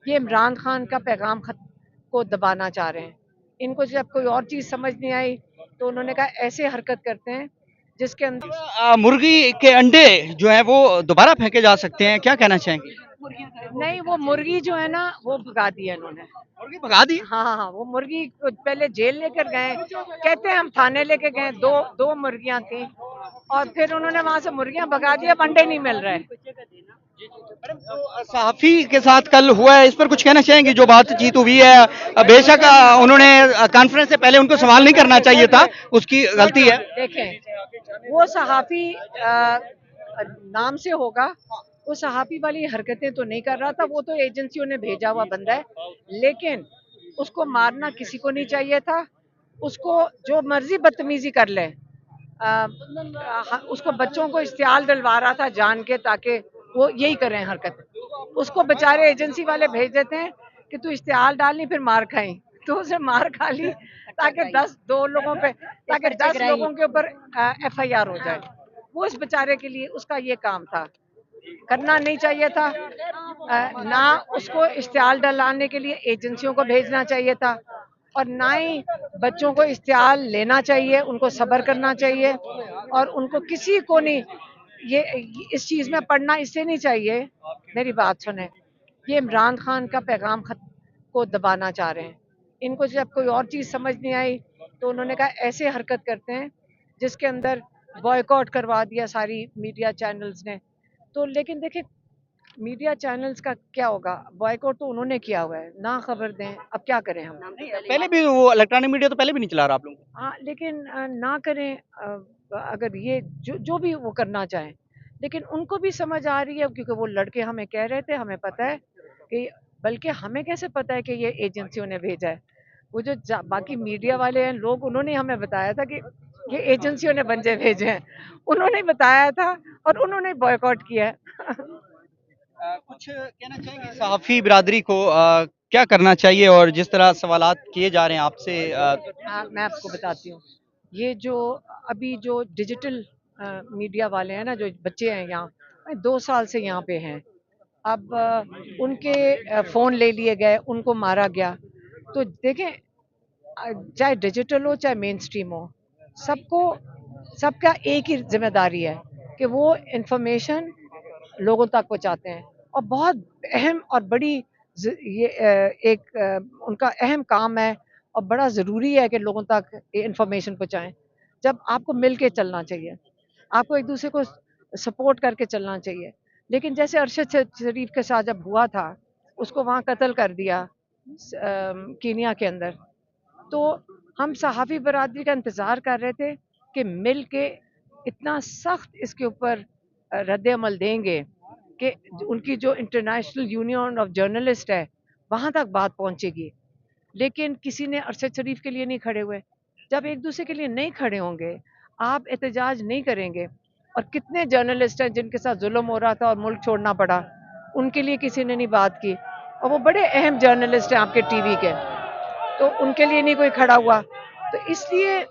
ये इमरान खान का पैगाम खत को दबाना चाह रहे हैं। इनको जब कोई और चीज़ समझ नहीं आई तो उन्होंने कहा ऐसे हरकत करते हैं जिसके अंदर मुर्गी के अंडे जो है वो दोबारा फेंके जा सकते हैं, क्या कहना चाहेंगे? नहीं, वो मुर्गी जो है ना वो भगा दी है इन्होंने। मुर्गी भगा दी। हाँ हाँ हाँ, वो मुर्गी को पहले जेल लेकर गए, कहते हैं हम थाने लेके गए, दो दो मुर्गियां थी और फिर उन्होंने वहां से मुर्गियां भगा दी, अब अंडे नहीं मिल रहे। सहाफी के साथ कल हुआ है, इस पर कुछ कहना चाहेंगे? जो बातचीत हुई है, बेशक उन्होंने कॉन्फ्रेंस से पहले उनको सवाल नहीं करना चाहिए था, उसकी गलती है। देखें, वो सहाफी नाम से होगा, वो सहाफी वाली हरकतें तो नहीं कर रहा था, वो तो एजेंसियों ने भेजा हुआ बंदा है। लेकिन उसको मारना किसी को नहीं चाहिए था। उसको जो मर्जी बदतमीजी कर ले, उसको बच्चों को इश्तियाल डलवा रहा था जान के, ताकि वो यही करें हरकत। उसको बेचारे एजेंसी वाले भेज देते हैं कि तू इश्तिहार डालनी फिर मार खाई, तो उसे मार खा ली ताकि 10 लोगों के ऊपर FIR हो जाए। वो इस बेचारे के लिए उसका ये काम था, करना नहीं चाहिए था। ना उसको इश्तिहार डलाने के लिए एजेंसियों को भेजना चाहिए था और ना ही बच्चों को इश्तिहार लेना चाहिए, उनको सब्र करना चाहिए और उनको किसी को नहीं ये इस चीज में पढ़ना इससे नहीं चाहिए। मेरी बात सुने, ये इमरान खान का पैगाम खत को दबाना चाह रहे हैं। इनको जब कोई और चीज समझ नहीं आई तो उन्होंने कहा ऐसे हरकत करते हैं जिसके अंदर बॉयकॉट करवा दिया सारी मीडिया चैनल्स ने। तो लेकिन देखिए, मीडिया चैनल्स का क्या होगा, बॉयकॉट तो उन्होंने किया हुआ है, ना खबर दें, अब क्या करें हम। पहले भी वो इलेक्ट्रॉनिक मीडिया तो पहले भी नहीं चला रहा आप लोगों को। हाँ, लेकिन ना करें, अगर ये जो जो भी वो करना चाहें, लेकिन उनको भी समझ आ रही है क्योंकि वो लड़के हमें कह रहे थे, हमें पता है कि, बल्कि हमें कैसे पता है कि ये एजेंसियों ने भेजा है। वो जो बाकी मीडिया वाले हैं लोग, उन्होंने हमें बताया था कि ये एजेंसियों ने बंदे भेजे हैं, उन्होंने बताया था और उन्होंने बॉयकॉट किया है। कुछ कहना चाहेंगे सहाफी बिरादरी को, क्या करना चाहिए? और जिस तरह सवालात किए जा रहे हैं आपसे, हाँ, मैं आपको बताती हूँ। ये जो अभी जो डिजिटल मीडिया वाले हैं ना, जो बच्चे हैं यहाँ, 2 साल से यहाँ पे हैं। अब उनके फ़ोन ले लिए गए, उनको मारा गया। तो देखें, चाहे डिजिटल हो चाहे मेन स्ट्रीम हो, सबको सबका एक ही जिम्मेदारी है कि वो इंफॉर्मेशन लोगों तक पहुँचाते हैं। और बहुत अहम और बड़ी ये एक उनका अहम काम है और बड़ा ज़रूरी है कि लोगों तक ये इंफॉर्मेशन पहुँचाएं। जब आपको मिल के चलना चाहिए, आपको एक दूसरे को सपोर्ट करके चलना चाहिए। लेकिन जैसे अरशद शरीफ के साथ जब हुआ था, उसको वहाँ कत्ल कर दिया कीनिया के अंदर। तो हम सहाफ़ी बरादरी का इंतज़ार कर रहे थे कि मिल के इतना सख्त इसके ऊपर रद्द अमल देंगे कि उनकी जो इंटरनेशनल यूनियन ऑफ जर्नलिस्ट है, वहाँ तक बात पहुँचेगी। लेकिन किसी ने अरशद शरीफ के लिए नहीं खड़े हुए। जब एक दूसरे के लिए नहीं खड़े होंगे, आप एहतजाज नहीं करेंगे, और कितने जर्नलिस्ट हैं जिनके साथ जुल्म हो रहा था और मुल्क छोड़ना पड़ा, उनके लिए किसी ने नहीं बात की। और वो बड़े अहम जर्नलिस्ट हैं आपके टीवी के, तो उनके लिए नहीं कोई खड़ा हुआ। तो इसलिए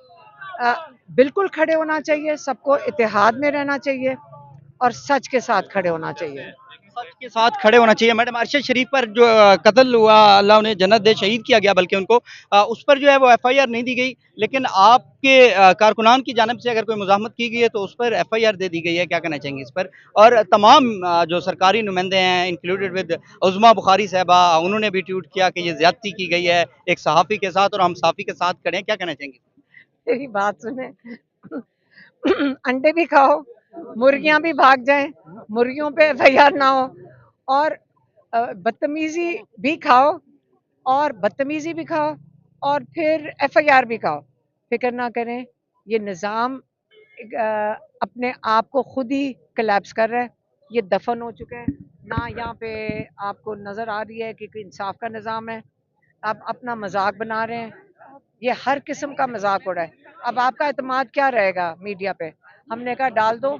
बिल्कुल खड़े होना चाहिए, सबको इत्तेहाद में रहना चाहिए और सच के साथ खड़े होना चाहिए। सच के साथ खड़े होना चाहिए। मैडम, अरशद शरीफ पर जो कत्ल हुआ, अल्लाह उन्हें जन्नत दे, शहीद किया गया बल्कि उनको, उस पर जो है वो एफआईआर नहीं दी गई। लेकिन आपके कारकुनान की जानब से अगर कोई मुज़ाहमत की गई है तो उस पर एफआईआर दे दी गई है, क्या कहना चाहेंगे इस पर? और तमाम जो सरकारी नुमाइंदे हैं, इंक्लूडेड विद उज़मा बुखारी साहबा, उन्होंने भी ट्वीट किया कि ये ज्यादती की गई है एक सहाफ़ी के साथ और हम सहाफ़ी के साथ खड़े हैं, क्या कहना चाहेंगे? मेरी बात सुने, अंडे भी खाओ, मुर्गियां भी भाग जाएं, मुर्गियों पे FIR ना हो, और बदतमीजी भी खाओ, और बदतमीजी भी खाओ और फिर FIR भी खाओ। फिक्र ना करें, ये निज़ाम अपने आप को खुद ही कोलैप्स कर रहा है। ये दफन हो चुका है ना, यहाँ पे आपको नज़र आ रही है कि कोई इंसाफ का निज़ाम है। आप अपना मजाक बना रहे हैं, ये हर किस्म का मजाक हो रहा है। अब आपका एतमाद क्या रहेगा मीडिया पे? हमने कहा डाल दो,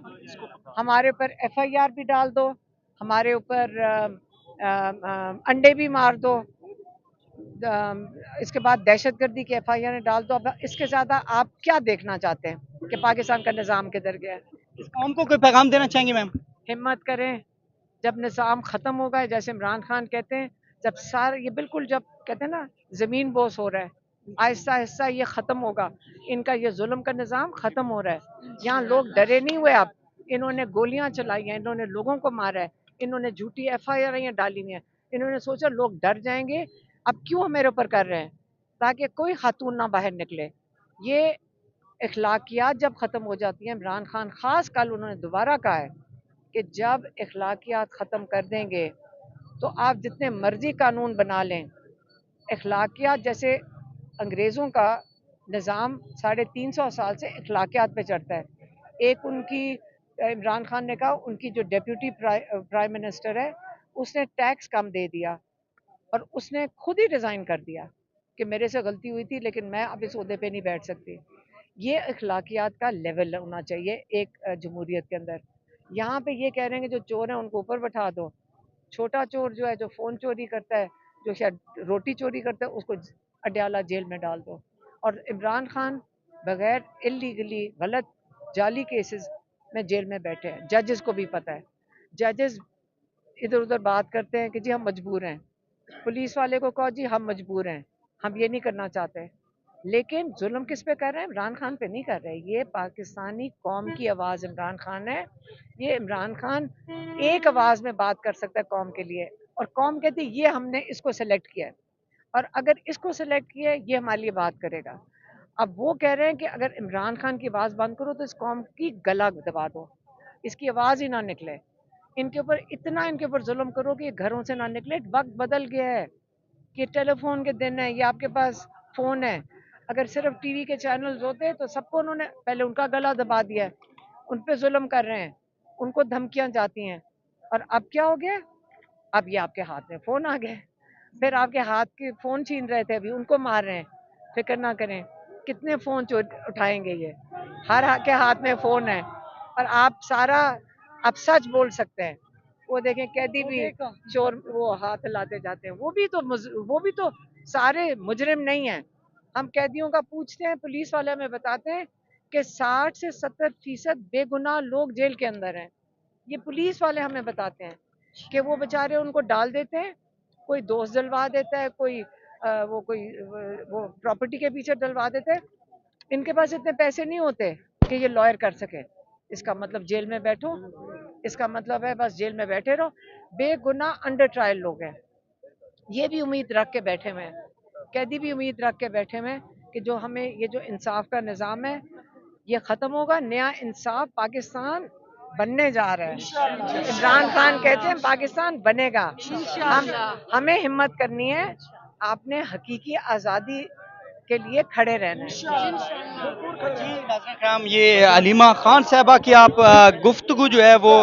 हमारे ऊपर FIR भी डाल दो, हमारे ऊपर अंडे भी मार दो, इसके बाद दहशतगर्दी की FIR डाल दो। अब इसके ज़्यादा आप क्या देखना चाहते हैं कि पाकिस्तान का निज़ाम किधर गया है? इस कौम को कोई पैगाम देना चाहेंगे मैम? हिम्मत करें, जब निज़ाम ख़त्म होगा, जैसे इमरान खान कहते हैं, जब सार ये बिल्कुल जब कहते हैं ना ज़मीन बोस हो रहा है, आहिस्ता आहिस्ता ये ख़त्म होगा, इनका ये जुल्म का निज़ाम ख़त्म हो रहा है। यहाँ लोग डरे नहीं हुए अब, इन्होंने गोलियां चलाई हैं, इन्होंने लोगों को मारा है, इन्होंने झूठी FIR डाली हुई हैं, इन्होंने सोचा लोग डर जाएंगे, अब क्यों मेरे ऊपर कर रहे हैं, ताकि कोई खातून ना बाहर निकले। ये अखलाकियात जब ख़त्म हो जाती हैं, इमरान खान ख़ास कल उन्होंने दोबारा कहा है कि जब अखलाकियात ख़त्म कर देंगे तो आप जितने मर्जी कानून बना लें, अखलाकियात जैसे अंग्रेज़ों का निज़ाम 350 साल से अखलाकियात पे चढ़ता है। एक उनकी इमरान खान ने कहा उनकी जो डेप्यूटी प्राइम मिनिस्टर है उसने टैक्स कम दे दिया और उसने खुद ही रिज़ाइन कर दिया कि मेरे से गलती हुई थी लेकिन मैं अब इस ओहदे पे नहीं बैठ सकती। ये अखलाकियात का लेवल होना चाहिए एक जमहूरियत के अंदर। यहाँ पे ये कह रहे हैं कि जो चोर हैं उनको ऊपर बैठा दो, छोटा चोर जो है जो फ़ोन चोरी करता है, जो शायद रोटी चोरी करता है, उसको अडयाला जेल में डाल दो। और इमरान खान बगैर इलीगली गलत जाली केसेस में जेल में बैठे हैं, जजेस को भी पता है। जजेस इधर उधर बात करते हैं कि जी हम मजबूर हैं, पुलिस वाले को कहो जी हम मजबूर हैं, हम ये नहीं करना चाहते, लेकिन जुल्म किस पे कर रहे हैं, इमरान खान पे नहीं कर रहे। ये पाकिस्तानी कौम की आवाज़ इमरान खान है। ये इमरान खान एक आवाज़ में बात कर सकता है कौम के लिए, और कौम कहती है ये हमने इसको सेलेक्ट किया है और अगर इसको सेलेक्ट किया है ये हमारे लिए बात करेगा। अब वो कह रहे हैं कि अगर इमरान खान की आवाज़ बंद करो तो इस कौम की गला दबा दो, इसकी आवाज़ ही ना निकले, इनके ऊपर इतना इनके ऊपर जुल्म करो कि ये घरों से ना निकले। वक्त बदल गया है कि टेलीफोन के दिन है, ये आपके पास फ़ोन है। अगर सिर्फ टीवी के चैनल्स होते तो सबको उन्होंने पहले उनका गला दबा दिया है, उन पे जुल्म कर रहे हैं, उनको धमकियां जाती हैं। और अब क्या हो गया, अब ये आपके हाथ में फ़ोन आ गए, फिर आपके हाथ के फ़ोन छीन रहे थे अभी उनको मार रहे हैं। फिक्र ना करें, कितने फ़ोन उठाएंगे ये, हर के हाथ में फ़ोन है और आप सारा अब सच बोल सकते हैं। वो देखें कैदी भी चोर वो हाथ लाते जाते हैं, वो भी तो सारे मुजरिम नहीं हैं। हम कैदियों का पूछते हैं, पुलिस वाले हमें बताते हैं कि 60 से 70% बेगुनाह लोग जेल के अंदर हैं। ये पुलिस वाले हमें बताते हैं कि वो बेचारे उनको डाल देते हैं, कोई दोस्त डलवा देता है, वो प्रॉपर्टी के पीछे डलवा देते हैं। इनके पास इतने पैसे नहीं होते कि ये लॉयर कर सके। इसका मतलब जेल में बैठो, इसका मतलब है बस जेल में बैठे रहो। बेगुनाह अंडर ट्रायल लोग हैं, ये भी उम्मीद रख के बैठे हुए हैं, कैदी भी उम्मीद रख के बैठे हुए हैं कि जो हमें ये जो इंसाफ का निज़ाम है ये ख़त्म होगा, नया इंसाफ पाकिस्तान बनने जा रहा है। इमरान खान कहते हैं पाकिस्तान बनेगा। हमें हिम्मत करनी है, आपने हकीकी आज़ादी के लिए खड़े रहना है। जी नाज़रीन कराम, ये अलीमा खान साहबा की आप गुफ्तगू जो है वो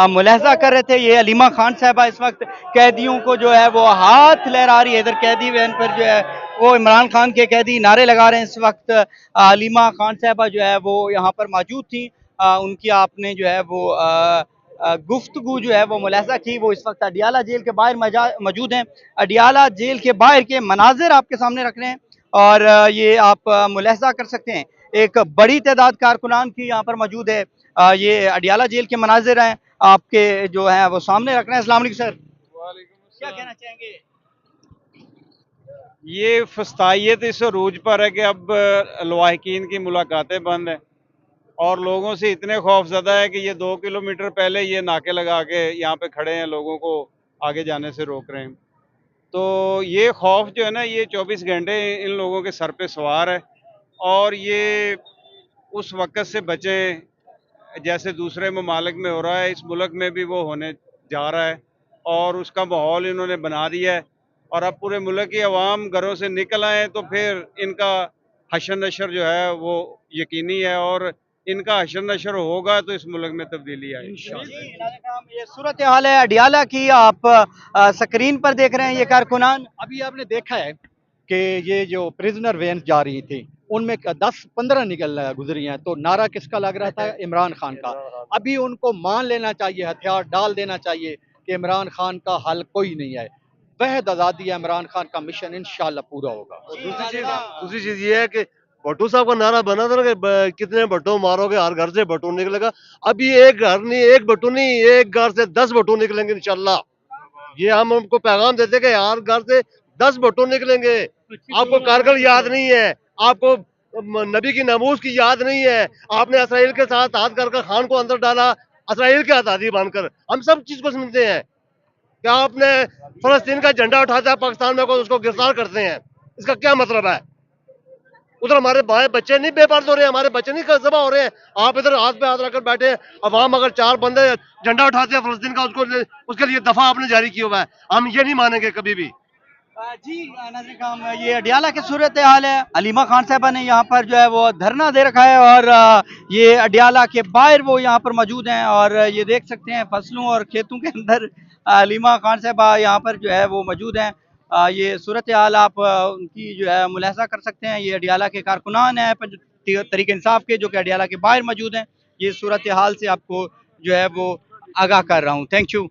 मुलाहजा कर रहे थे। ये अलीमा खान साहबा इस वक्त कैदियों को जो है वो हाथ लहरा रही है, इधर कैदी वैन पर जो है वो इमरान खान के कैदी नारे लगा रहे हैं। इस वक्त अलीमा खान साहबा जो है वो यहाँ पर मौजूद थी, उनकी आपने जो है वो गुफ्तगू जो है वो मुलाहजा की। वो इस वक्त अडियाला जेल के बाहर मौजूद हैं। अडियाला जेल के बाहर के मनाजिर आपके सामने रख रहे हैं और ये आप मुलाहजा कर सकते हैं। एक बड़ी तादाद कारकुनान की यहाँ पर मौजूद है। ये अडियाला जेल के मनाजिर हैं आपके जो हैं वो सामने रख रहे हैं। अस्सलाम वालेकुम सर, क्या कहना चाहेंगे? ये फस्तायत इस अरूज पर है कि अब लवाहिकीन की मुलाकातें बंद हैं और लोगों से इतने खौफज़दा है कि ये 2 किलोमीटर पहले ये नाके लगा के यहाँ पे खड़े हैं, लोगों को आगे जाने से रोक रहे हैं। तो ये खौफ जो है ना, ये 24 घंटे इन लोगों के सर पे सवार है और ये उस वक़्त से बचें जैसे दूसरे ममालिक में हो रहा है, इस मुल्क में भी वो होने जा रहा है और उसका माहौल इन्होंने बना दिया है। और अब पूरे मुल्क की आवाम घरों से निकल आए तो फिर इनका हशर नशर जो है वो यकीनी है और इनका हशर नशर होगा तो इस मुल्क में तब्दीली आएगी। ये सूरत हाल है अडियाला की, आप स्क्रीन पर देख रहे हैं ये कारकुनान। अभी आपने देखा है कि ये जो प्रिजनर वैन जा रही थी उनमें 10-15 गुजरी हैं, तो नारा किसका लग रहा था? इमरान खान का। अभी उनको मान लेना चाहिए, हथियार डाल देना चाहिए कि इमरान खान का हल कोई नहीं है। वहद आज़ादी है, इमरान खान का मिशन इंशाल्लाह पूरा होगा। और दूसरी चीज ये है कि भट्टू साहब का नारा बना था ना कि कितने भट्टू मारोगे, हर घर से भट्टू निकलेगा। अभी एक घर नहीं, एक भट्टू नहीं, एक घर से 10 भट्टू निकलेंगे इंशाल्लाह। ये हम उनको पैगाम देते कि यार घर से 10 भुट्टो निकलेंगे, आपको कारगिल याद नहीं है, आपको नबी की नमूज की याद नहीं है, आपने इसराइल के साथ हाथ कर खान को अंदर डाला, इसराइल के आजादी बनकर। हम सब चीज को समझते हैं। क्या आपने फलस्तीन का झंडा उठाता है पाकिस्तान में को उसको गिरफ्तार करते हैं, इसका क्या मतलब है? उधर हमारे भाई बच्चे नहीं बेपर्द हो रहे हैं, हमारे बच्चे नहीं जबा हो रहे हैं, आप इधर हाथ पे हाथ रखकर बैठे हैं। अवाम अगर 4 बंदे झंडा उठाते हैं फलस्तीन का, उसके लिए दफा आपने जारी किया हुआ है, हम ये नहीं मानेंगे कभी भी। जी नाज़रीन काम ये अडियाला की सूरत हाल है। हलीमा खान साहबा ने यहाँ पर जो है वो धरना दे रखा है और ये अडियाला के बाहर वो यहाँ पर मौजूद हैं और ये देख सकते हैं फसलों और खेतों के अंदर हलीमा खान साहबा यहाँ पर जो है वो मौजूद हैं। ये सूरत हाल आप उनकी जो है मुलाहजा कर सकते हैं। ये अडियाला के कारकुनान हैं तहरीक इंसाफ के, जो कि अडियाला के बाहर मौजूद हैं। ये सूरत हाल से आपको जो है वो आगाह कर रहा हूँ। Thank you.